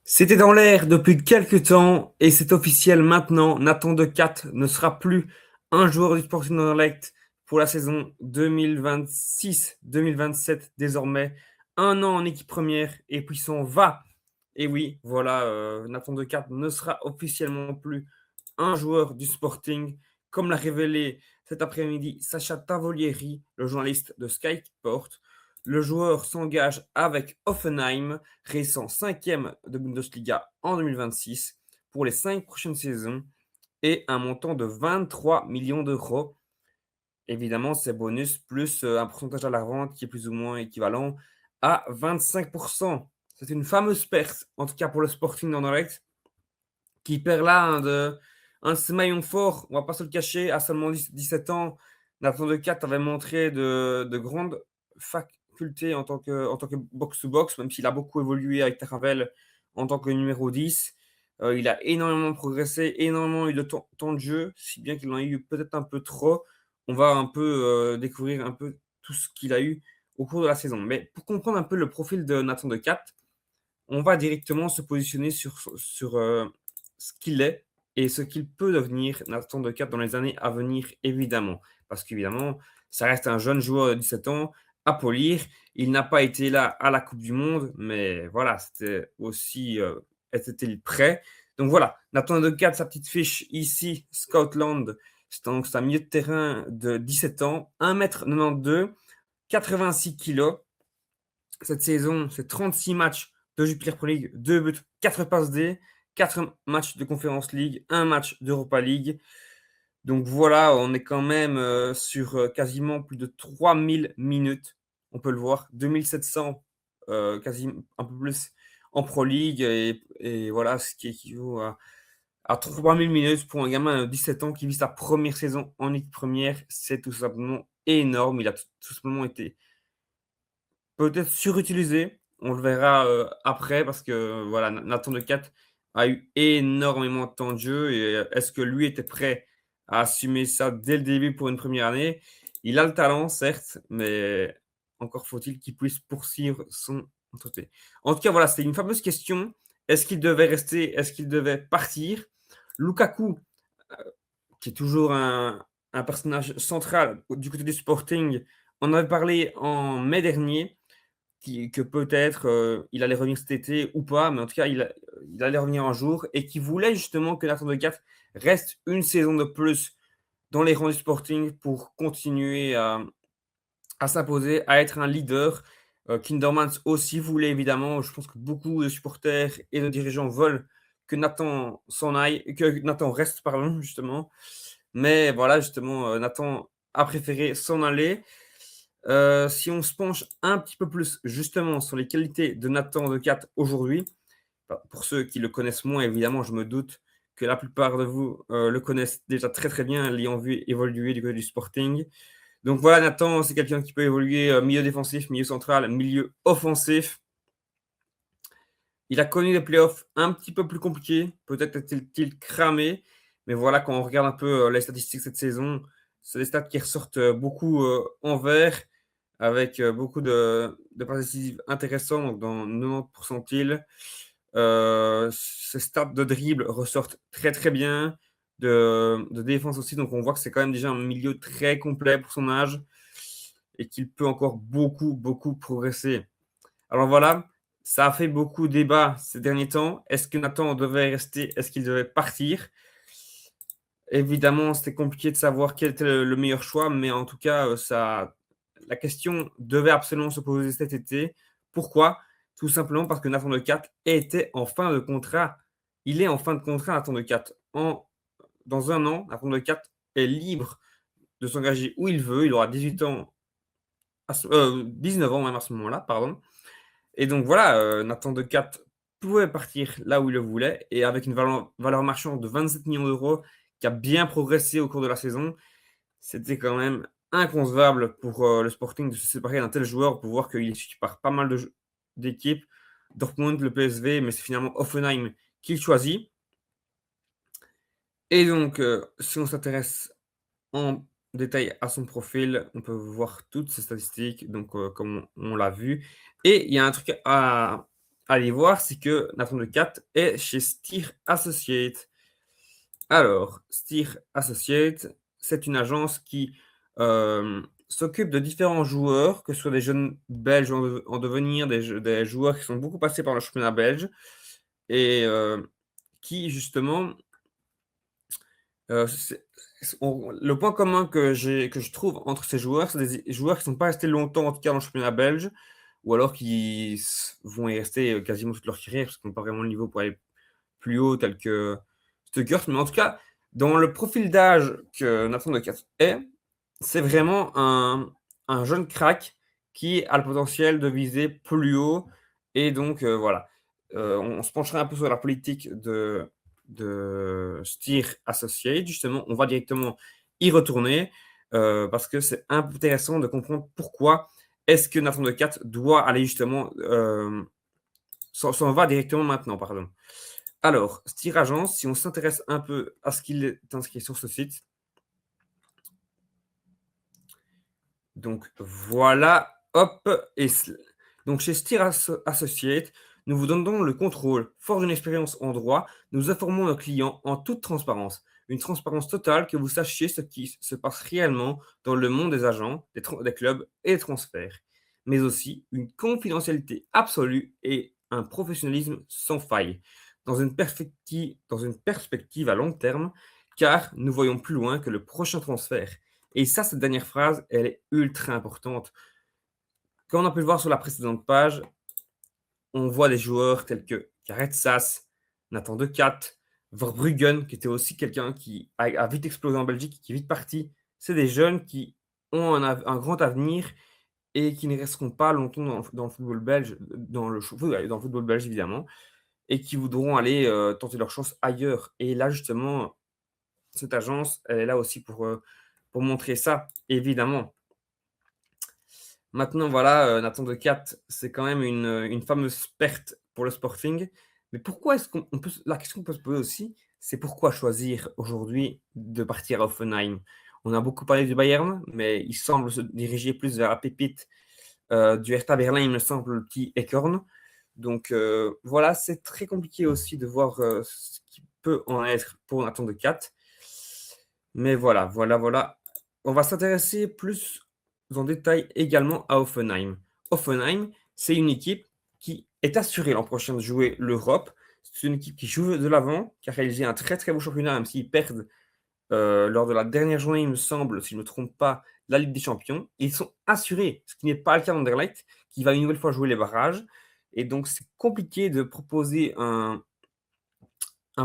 C'était dans l'air depuis quelques temps et c'est officiel maintenant. Nathan Decat ne sera plus un joueur du Sporting Anderlecht pour la saison 2026-2027 désormais. Un an en équipe première et puis s'en va. Et oui, voilà, Nathan Decat ne sera officiellement plus un joueur du Sporting, comme l'a révélé cet après-midi Sacha Tavolieri, le journaliste de Sky Sport. Le joueur s'engage avec Hoffenheim, récent cinquième de Bundesliga en 2026, pour les 5 prochaines saisons et un montant de 23 millions d'euros. Évidemment, c'est bonus plus un pourcentage à la revente qui est plus ou moins équivalent à 25%. C'est une fameuse perte, en tout cas pour le Sporting d'Anderlecht, qui perd là un de ses maillons forts. On va pas se le cacher, à seulement 17 ans, Nathan Decat avait montré de grandes facultés en tant que box-to-box, même s'il a beaucoup évolué avec Taravel en tant que numéro 10. Il a énormément progressé, énormément eu de temps de jeu, si bien qu'il en a eu peut-être un peu trop. On va un peu découvrir un peu tout ce qu'il a eu au cours de la saison. Mais pour comprendre un peu le profil de Nathan Decat, on va directement se positionner sur ce qu'il est et ce qu'il peut devenir Nathan Decat dans les années à venir, évidemment. Parce qu'évidemment, ça reste un jeune joueur de 17 ans à polir. Il n'a pas été là à la Coupe du Monde, mais voilà, c'était aussi était-il prêt. Donc voilà, Nathan Decat, sa petite fiche ici, Scotland, c'est un milieu de terrain de 17 ans, 1m92, 86 kilos. Cette saison, c'est 36 matchs de Jupiler Pro League, 2 buts, 4 passes D, 4 matchs de Conference League, un match d'Europa League. Donc voilà, on est quand même sur quasiment plus de 3000 minutes. On peut le voir, 2700, quasiment un peu plus en Pro League. Et voilà, ce qui équivaut à 3000 minutes pour un gamin de 17 ans qui vit sa première saison en équipe première. C'est tout simplement énorme. Il a tout simplement été peut-être surutilisé, on le verra après parce que voilà, Nathan Decat a eu énormément de temps de jeu et est-ce que lui était prêt à assumer ça dès le début pour une première année? Il a le talent, certes, mais encore faut-il qu'il puisse poursuivre son entreprise. En tout cas, voilà, c'était une fameuse question. Est-ce qu'il devait rester? Est-ce qu'il devait partir? Lukaku, euh, qui est toujours un personnage central du côté du Sporting, on avait parlé en mai dernier que peut-être il allait revenir cet été ou pas, mais en tout cas, il allait revenir un jour et qui voulait justement que Nathan Decat reste une saison de plus dans les rangs du Sporting pour continuer à s'imposer, à être un leader. Kindermans aussi voulait évidemment, je pense que beaucoup de supporters et de dirigeants veulent que Nathan s'en aille, que Nathan reste, pardon, justement. Mais voilà, justement, Nathan a préféré s'en aller. Si on se penche un petit peu plus justement sur les qualités de Nathan Decat aujourd'hui, pour ceux qui le connaissent moins, évidemment, je me doute que la plupart de vous le connaissent déjà très très bien, l'ayant vu évoluer du côté du Sporting. Donc voilà, Nathan, c'est quelqu'un qui peut évoluer milieu défensif, milieu central, milieu offensif. Il a connu des playoffs un petit peu plus compliqués, peut-être est-il cramé, mais voilà, quand on regarde un peu les statistiques cette saison, c'est des stats qui ressortent beaucoup en vert avec beaucoup de passes décisives intéressantes, donc dans 90 pourcentiles. Ces stats de dribble ressortent très très bien, de défense aussi, donc on voit que c'est quand même déjà un milieu très complet pour son âge et qu'il peut encore beaucoup, beaucoup progresser. Alors voilà, ça a fait beaucoup débat ces derniers temps. Est-ce que Nathan devait rester? Est-ce qu'il devait partir? Évidemment, c'était compliqué de savoir quel était le meilleur choix, mais en tout cas, la question devait absolument se poser cet été. Pourquoi? Tout simplement parce que Nathan Decat était en fin de contrat. Il est en fin de contrat, Nathan Decat. Dans un an, Nathan Decat est libre de s'engager où il veut. Il aura 18 ans, 19 ans même à ce moment-là, pardon. Et donc voilà, Nathan Decat pouvait partir là où il le voulait et avec une valeur marchande de 27 millions d'euros qui a bien progressé au cours de la saison, c'était quand même inconcevable pour le Sporting de se séparer d'un tel joueur pour voir qu'il est suivi par pas mal d'équipes, Dortmund, le PSV, mais c'est finalement Hoffenheim qu'il choisit. Et donc, si on s'intéresse en détail à son profil, on peut voir toutes ses statistiques, donc comme on l'a vu. Et il y a un truc aller voir, c'est que Nathan de 4 est chez Steer Associates. Alors, Steer Associates, c'est une agence qui s'occupe de différents joueurs, que ce soit des jeunes belges en devenir, des joueurs qui sont beaucoup passés par le championnat belge, et qui, justement, le point commun que je trouve entre ces joueurs, c'est des joueurs qui ne sont pas restés longtemps, en tout cas, dans le championnat belge, ou alors qui vont y rester quasiment toute leur carrière, parce qu'ils n'ont pas vraiment le niveau pour aller plus haut, tel que Stuckers. Mais en tout cas, dans le profil d'âge que Nathan de Decaat est, c'est vraiment un jeune crack qui a le potentiel de viser plus haut. Et donc, voilà. On se penchera un peu sur la politique de Steer Associates. Justement, on va directement y retourner parce que c'est intéressant de comprendre pourquoi est-ce que Nathan de Decaat doit aller justement s'en va directement maintenant, pardon. Alors, Steer Agence, si on s'intéresse un peu à ce qu'il est inscrit sur ce site, donc voilà, hop, donc chez Steer Associates, nous vous donnons le contrôle. Fort d'une expérience en droit, nous informons nos clients en toute transparence. Une transparence totale, que vous sachiez ce qui se passe réellement dans le monde des agents, des clubs et des transferts. Mais aussi une confidentialité absolue et un professionnalisme sans faille. Dans une perspective à long terme, car nous voyons plus loin que le prochain transfert. Et ça, cette dernière phrase, elle est ultra importante. Comme on a pu le voir sur la précédente page, on voit des joueurs tels que Gareth Sass, Nathan De Cat, Verbruggen, qui était aussi quelqu'un qui a vite explosé en Belgique, qui est vite parti. C'est des jeunes qui ont un grand avenir et qui ne resteront pas longtemps dans le football belge, dans le football belge évidemment, et qui voudront aller tenter leur chance ailleurs. Et là, justement, cette agence, elle est là aussi pour montrer ça, évidemment. Maintenant, voilà, Nathan De Cat, c'est quand même une fameuse perte pour le Sporting. Mais pourquoi est-ce qu'on peut, la question qu'on peut se poser aussi, c'est pourquoi choisir aujourd'hui de partir à Hoffenheim? On a beaucoup parlé du Bayern, mais il semble se diriger plus vers la pépite du Hertha Berlin, il me semble, le petit Ekorn. Donc voilà, c'est très compliqué aussi de voir ce qui peut en être pour Nathan De Cat. Mais voilà, voilà, voilà. On va s'intéresser plus en détail également à Hoffenheim. Hoffenheim, c'est une équipe qui est assurée l'an prochain de jouer l'Europe. C'est une équipe qui joue de l'avant, qui a réalisé un très très beau championnat, même s'ils perdent lors de la dernière journée, il me semble, si je ne me trompe pas, la Ligue des Champions. Ils sont assurés, ce qui n'est pas le cas d'Anderlecht, qui va une nouvelle fois jouer les barrages. Et donc, c'est compliqué de proposer un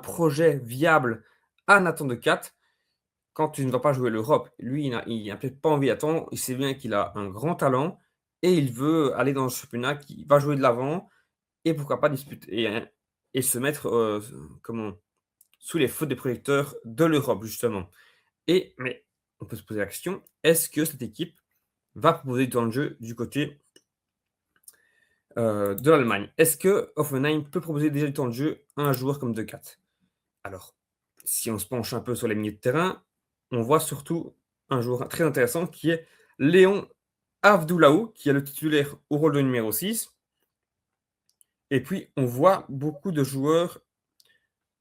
projet viable à Nathan De Cat quand tu ne vas pas jouer l'Europe. Lui, il n'a peut-être pas envie d'attendre. Il sait bien qu'il a un grand talent et il veut aller dans un championnat qui va jouer de l'avant et pourquoi pas disputer et se mettre sous les feux des projecteurs de l'Europe, justement. Mais on peut se poser la question, est-ce que cette équipe va proposer du temps de jeu du côté de l'Allemagne? Est-ce que Hoffenheim peut proposer déjà du temps de jeu à un joueur comme De Cat? Alors, si on se penche un peu sur les milieux de terrain, on voit surtout un joueur très intéressant qui est Léon Avdoulaou, qui est le titulaire au rôle de numéro 6. Et puis, on voit beaucoup de joueurs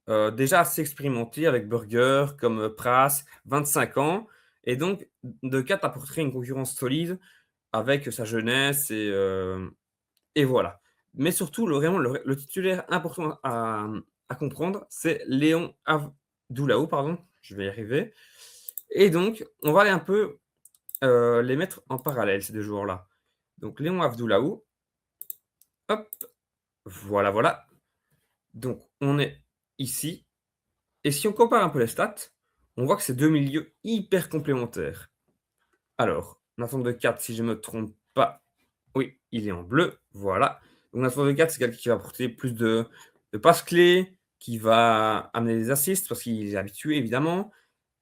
déjà assez expérimentés avec Burger, comme Pras, 25 ans. Et donc, De Cat apporterait une concurrence solide avec sa jeunesse et voilà. Mais surtout, vraiment, le titulaire important à comprendre, c'est Léon Avdoulaou, pardon, je vais y arriver. Et donc, on va aller un peu les mettre en parallèle, ces deux joueurs-là. Donc, Léon Avdoulaou, hop, voilà, voilà. Donc, on est ici. Et si on compare un peu les stats, on voit que c'est deux milieux hyper complémentaires. Alors, Nathan De Cat, si je ne me trompe pas, oui, il est en bleu, voilà. Donc Nathan De Cat, c'est quelqu'un qui va apporter plus de passes clés, qui va amener des assists, parce qu'il est habitué, évidemment.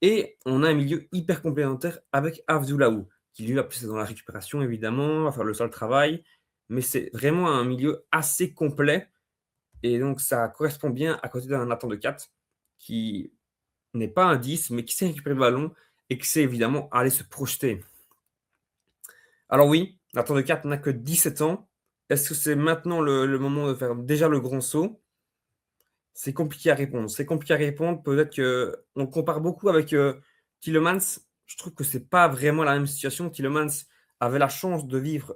Et on a un milieu hyper complémentaire avec Avdoulaou, qui lui va plus dans la récupération, évidemment, va faire le sale travail. Mais c'est vraiment un milieu assez complet. Et donc, ça correspond bien à côté d'un Nathan De Cat, qui n'est pas un 10, mais qui sait récupérer le ballon et qui sait évidemment aller se projeter. Alors oui, Nathan De Cat n'a que 17 ans, Est-ce que c'est maintenant le moment de faire déjà le grand saut? C'est compliqué à répondre. C'est compliqué à répondre. Peut-être qu'on le compare beaucoup avec, Tielemans. Je trouve que c'est pas vraiment la même situation. Tielemans avait la chance de vivre,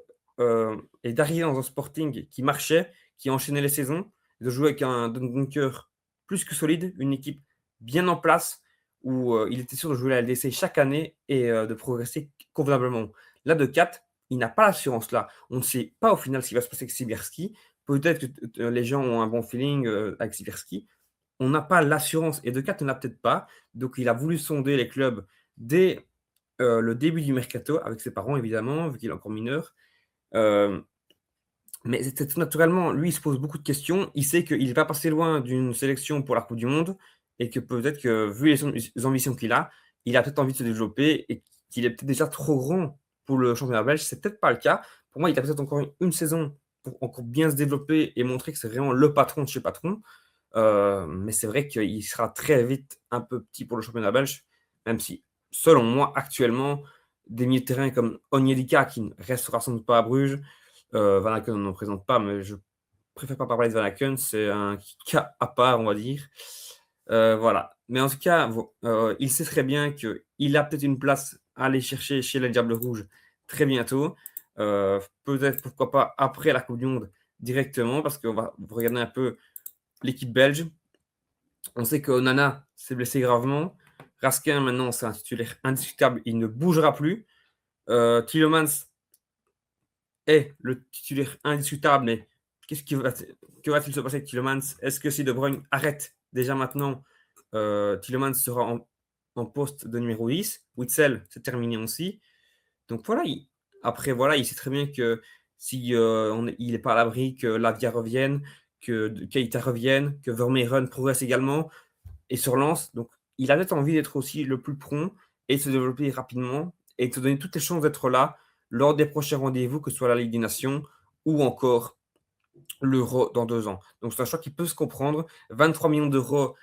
et d'arriver dans un Sporting qui marchait, qui enchaînait les saisons, de jouer avec un Dunker plus que solide, une équipe bien en place où, il était sûr de jouer la LDC chaque année et de progresser convenablement. Là, De 4, il n'a pas l'assurance-là. On ne sait pas au final ce qui va se passer avec Sibierski. Peut-être que les gens ont un bon feeling avec Sikorsky. On n'a pas l'assurance et De Cat ne l'a peut-être pas. Donc il a voulu sonder les clubs dès le début du mercato avec ses parents évidemment, vu qu'il est encore mineur. Euh, mais c'est tout naturellement, lui, il se pose beaucoup de questions. Il sait qu'il va passer loin d'une sélection pour la Coupe du Monde et que peut-être que, vu les ambitions qu'il a, il a peut-être envie de se développer et qu'il est peut-être déjà trop grand pour le championnat belge. C'est peut-être pas le cas. Pour moi, il a peut-être encore une saison pour encore bien se développer et montrer que c'est vraiment le patron de chez patron. Mais c'est vrai qu'il sera très vite un peu petit pour le championnat belge, même si, selon moi, actuellement, des milieux de terrain comme Onyedika, qui ne restera sans doute pas à Bruges, Van Aken, on n'en présente pas, mais je préfère pas parler de Van Aken, c'est un cas à part, on va dire. Voilà. Mais en tout cas, il sait très bien qu'il a peut-être une place à aller chercher chez les Diables Rouges très bientôt. Peut-être, pourquoi pas, après la Coupe du Monde directement, parce qu'on va regarder un peu l'équipe belge. On sait que Onana s'est blessé gravement. Raskin, maintenant, c'est un titulaire indiscutable. Il ne bougera plus. Tielemans est le titulaire indiscutable, mais que va-t-il se passer avec Tielemans? Est-ce que si De Bruyne arrête déjà maintenant, Tielemans sera en poste de numéro 10? Witzel, c'est terminé aussi. Donc voilà, après, voilà, il sait très bien que si il n'est pas à l'abri que Lavia revienne, que Keita revienne, que Vermeeren progresse également et se relance. Donc, il a peut-être envie d'être aussi le plus prompt et de se développer rapidement et de se donner toutes les chances d'être là lors des prochains rendez-vous, que ce soit la Ligue des Nations ou encore l'Euro dans 2 ans. Donc, c'est un choix qui peut se comprendre. 23 millions d'euros,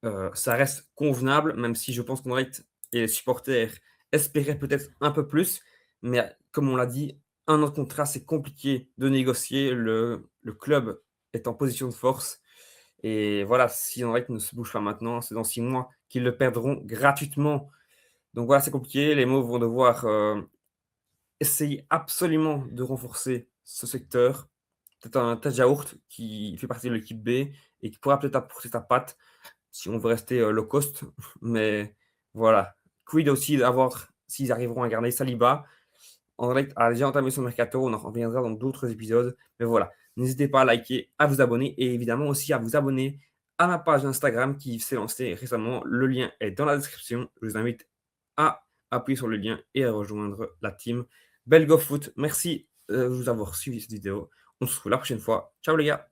ça reste convenable, même si je pense qu'on et les supporters espéraient peut-être un peu plus. Mais comme on l'a dit, un autre contrat, c'est compliqué de négocier. Le club est en position de force. Et voilà, si Henrik ne se bouge pas maintenant, c'est dans 6 mois qu'ils le perdront gratuitement. Donc voilà, c'est compliqué. Les mots vont devoir essayer absolument de renforcer ce secteur. Peut-être un Tajaourt qui fait partie de l'équipe B et qui pourra peut-être apporter sa patte si on veut rester low cost. Mais voilà. Quid aussi d'avoir, s'ils arriveront à garder Saliba. Anderlecht a déjà entamé son mercato, on en reviendra dans d'autres épisodes. Mais voilà, n'hésitez pas à liker, à vous abonner et évidemment aussi à vous abonner à ma page Instagram qui s'est lancée récemment. Le lien est dans la description. Je vous invite à appuyer sur le lien et à rejoindre la team BelgoFoot. Merci de vous avoir suivi cette vidéo. On se retrouve la prochaine fois. Ciao les gars!